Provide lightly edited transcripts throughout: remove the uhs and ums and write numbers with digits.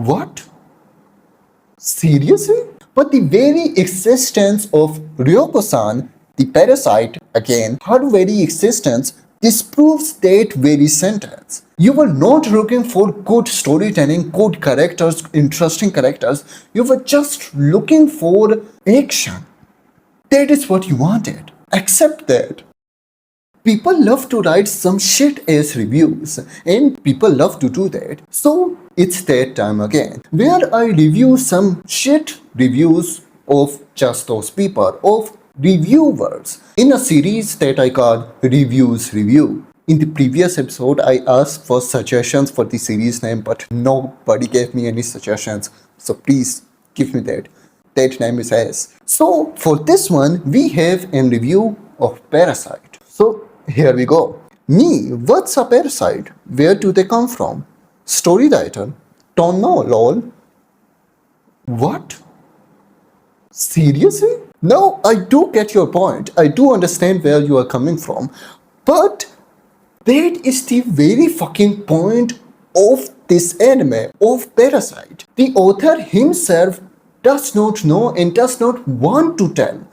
What? Seriously? But the very existence of Ryoko-san, the parasite, again, her very existence disproves that very sentence. You were not looking for good storytelling, good characters, interesting characters. You were just looking for action. That is what you wanted. Accept that. People love to write some shit ass reviews, and people love to do that. So it's that time again, where I review some shit reviews of just those people, of reviewers, in a series that I call Reviews Review. In the previous episode, I asked for suggestions for the series name, but nobody gave me any suggestions. So please give me that. That name is S. So for this one, we have a review of Parasyte. So here we go. Me, what's a parasite? Where do they come from? Story writer. Don't know, lol. What? Seriously? No, I do get your point. I do understand where you are coming from. But that is the very fucking point of this anime, of Parasyte. The author himself does not know and does not want to tell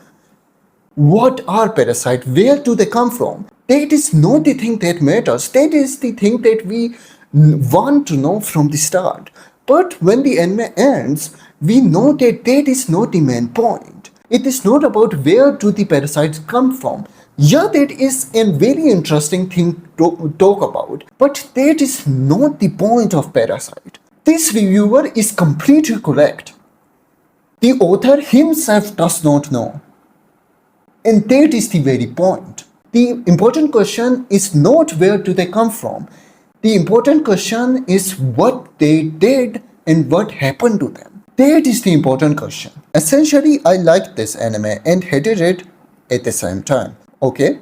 what are parasites, where do they come from. That is not the thing that matters. That is the thing that we want to know from the start. But when the anime ends, we know that that is not the main point. It is not about where do the parasites come from. Yeah, that is a very interesting thing to talk about, but that is not the point of Parasyte. This reviewer is completely correct. The author himself does not know. And that is the very point. The important question is not where do they come from. The important question is what they did and what happened to them. That is the important question. Essentially, I liked this anime and hated it at the same time. Okay,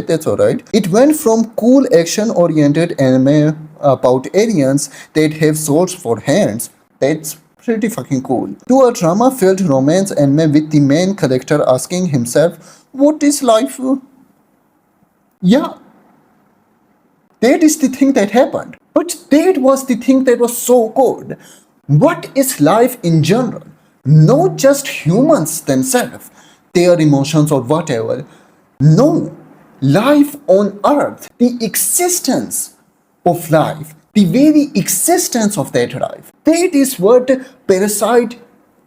that's alright. It went from cool action-oriented anime about aliens that have swords for hands. That's pretty fucking cool. To a drama-filled romance anime with the main character asking himself, what is life? Yeah, that is the thing that happened. But that was the thing that was so good. What is life in general? Not just humans themselves, their emotions or whatever. No, life on earth, the existence of life, the very existence of that life. That is what Parasyte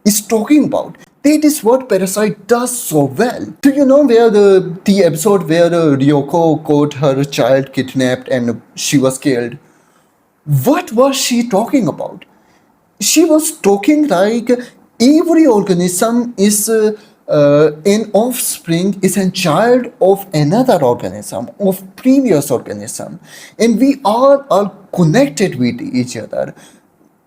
is talking about. That is what Parasyte does so well. Do you know where the episode where Ryoko got her child kidnapped and she was killed? What was she talking about? She was talking like every organism is an offspring, is a child of another organism, of previous organism, and we all are connected with each other.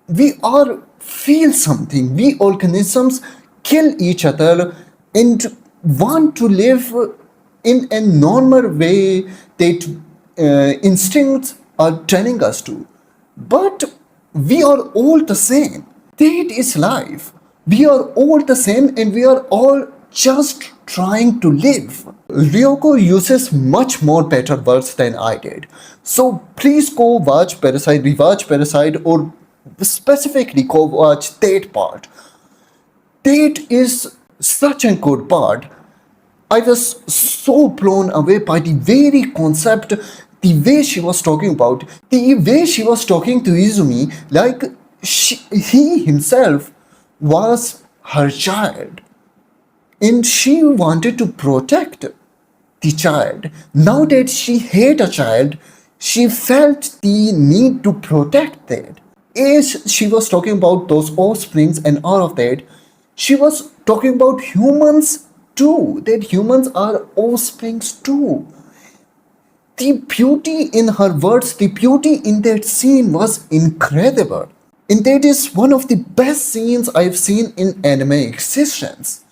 We all feel something. We organisms kill each other and want to live in a normal way that instincts are telling us to. But we are all the same. That is life. We are all the same and we are all just trying to live. Ryoko uses much more better words than I did. So please go watch Parasyte, rewatch Parasyte, or specifically go watch that part. That is such a good part. I was so blown away by the very concept, the way she was talking about, the way she was talking to Izumi, like he himself was her child. And she wanted to protect the child. Now that she had a child, she felt the need to protect that. As she was talking about those offsprings and all of that, she was talking about humans too, that humans are offsprings too. The beauty in her words, the beauty in that scene was incredible. And that is one of the best scenes I've seen in anime existence.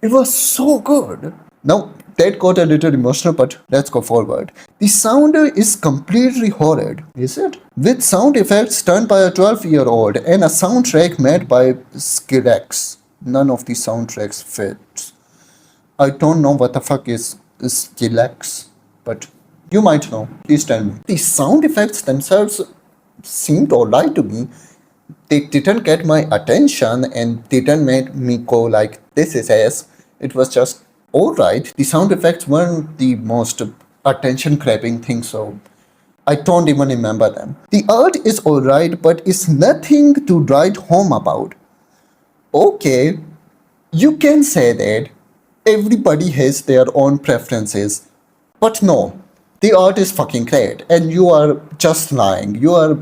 It was so good. Now, that got a little emotional, but let's go forward. The sound is completely horrid, is it? With sound effects done by a 12-year-old and a soundtrack made by Skrillex. None of the soundtracks fit. I don't know what the fuck is Skrillex, but you might know. Please tell me. The sound effects themselves seemed alright to me. They didn't get my attention and didn't make me go like, this is ass. It was just alright. The sound effects weren't the most attention grabbing thing, so I don't even remember them. The art is alright, but it's nothing to write home about. Okay, you can say that everybody has their own preferences, but no, the art is fucking great, and you are just lying. You are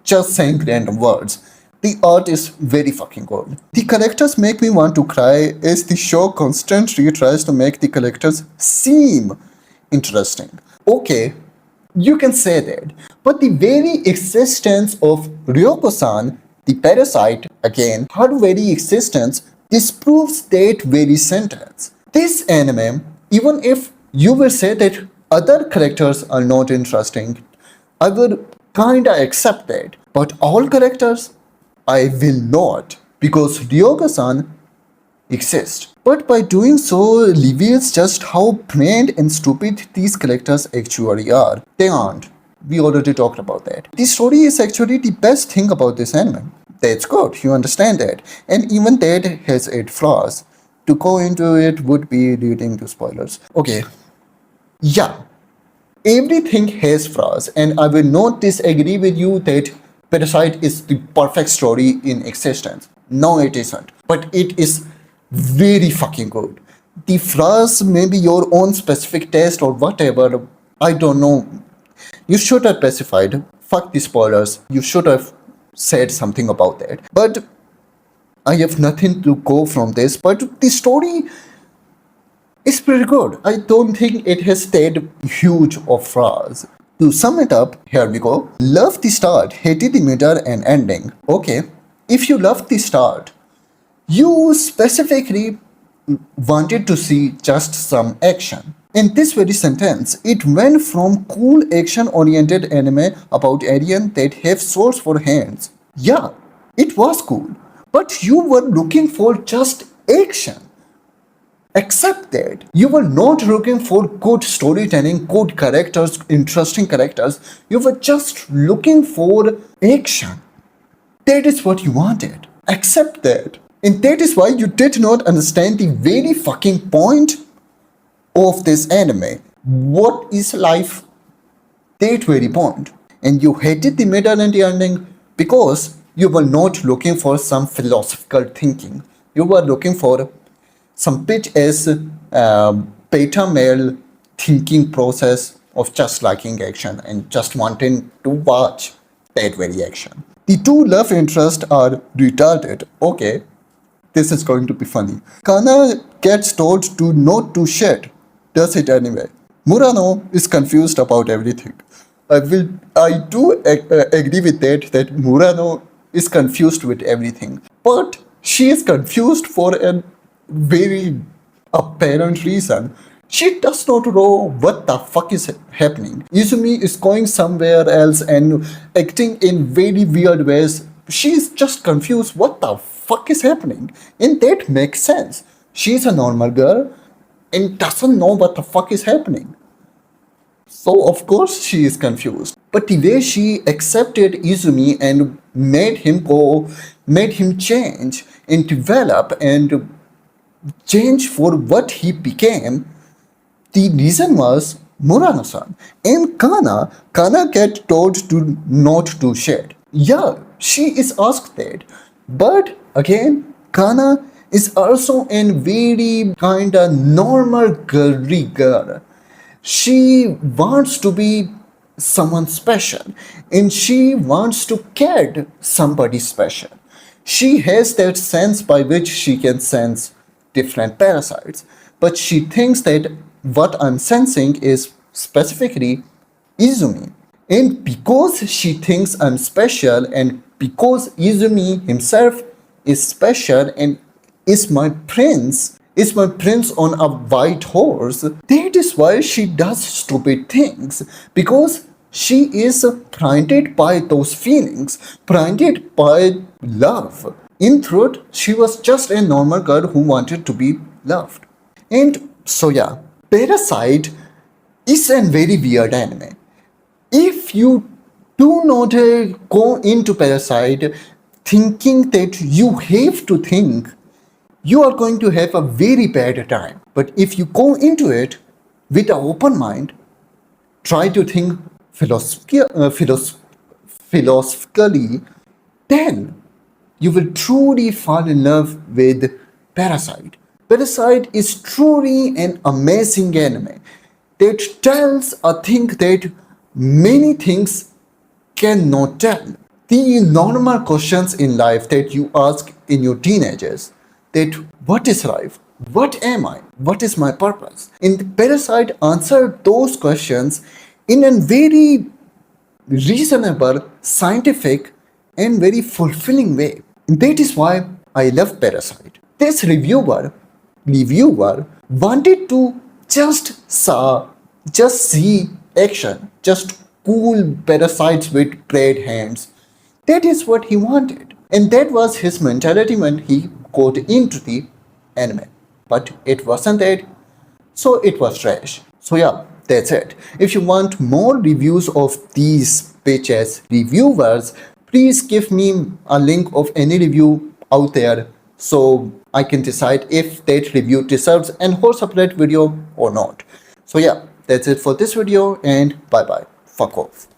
just saying random words. The art is very fucking good. The characters make me want to cry as the show constantly tries to make the characters seem interesting. Okay, you can say that, but the very existence of Ryoko-san, the parasite, again, her very existence disproves that very sentence. This anime, even if you will say that other characters are not interesting, I would kinda accept that. But all characters, I will not, because Ryoga-san exists. But by doing so reveals just how bland and stupid these characters actually are. They aren't. We already talked about that. The story is actually the best thing about this anime. That's good, you understand that. And even that has its flaws. To go into it would be leading to spoilers. Okay. Yeah, everything has flaws, and I will not disagree with you that Parasite is the perfect story in existence. No, it isn't. But it is very fucking good. The flaws may be your own specific taste or whatever. I don't know. You should have specified. Fuck the spoilers. You should have said something about that. But I have nothing to go from this. But the story is pretty good. I don't think it has stayed huge of flaws. To sum it up, here we go. Love the start, hated the middle and ending. Okay, if you love the start, you specifically wanted to see just some action. In this very sentence, it went from cool action-oriented anime about alien that have swords for hands. Yeah, it was cool. But you were looking for just action. Accept that. You were not looking for good storytelling, good characters, interesting characters. You were just looking for action. That is what you wanted. Accept that. And that is why you did not understand the very fucking point of this anime. What is life? That very point. And you hated the middle and the ending because you were not looking for some philosophical thinking. You were looking for some bitch as beta male thinking process of just liking action and just wanting to watch that very action. The two love interests are retarded. Okay, this is going to be funny. Kana gets told to not do shit, does it anyway. Murano is confused about everything. I do agree with that Murano is confused with everything. But she is confused for a very apparent reason. She does not know what the fuck is happening. Izumi is going somewhere else and acting in very weird ways. She is just confused what the fuck is happening. And that makes sense. She's a normal girl and doesn't know what the fuck is happening. So of course she is confused. But the way she accepted Izumi and made him change and develop and change for what he became, the reason was Murano-san. And Kana get told to not do shit. Yeah, she is asked that. But again, Kana is also a very kinda normal girly girl. She wants to be someone special and she wants to get somebody special. She has that sense by which she can sense different parasites, but she thinks that what I'm sensing is specifically Izumi. And because she thinks I'm special and because Izumi himself is special and is my prince on a white horse, that is why she does stupid things, because she is blinded by those feelings, blinded by love. In truth, she was just a normal girl who wanted to be loved. And so yeah, Parasite is a very weird anime. If you do not go into Parasite, thinking that you have to think, you are going to have a very bad time. But if you go into it with an open mind, try to think philosophically, then you will truly fall in love with Parasite. Parasite is truly an amazing anime that tells a thing that many things cannot tell. The normal questions in life that you ask in your teenagers, that what is life? What am I? What is my purpose? In the Parasite answered those questions in a very reasonable, scientific, and very fulfilling way. And that is why I love Parasite. This reviewer wanted to just see action, just cool parasites with red hands. That is what he wanted. And that was his mentality when he got into the anime. But it wasn't that, so it was trash. So yeah, that's it. If you want more reviews of these bitches reviewers, please give me a link of any review out there so I can decide if that review deserves an whole separate video or not. So yeah, that's it for this video, and bye bye. Fuck off.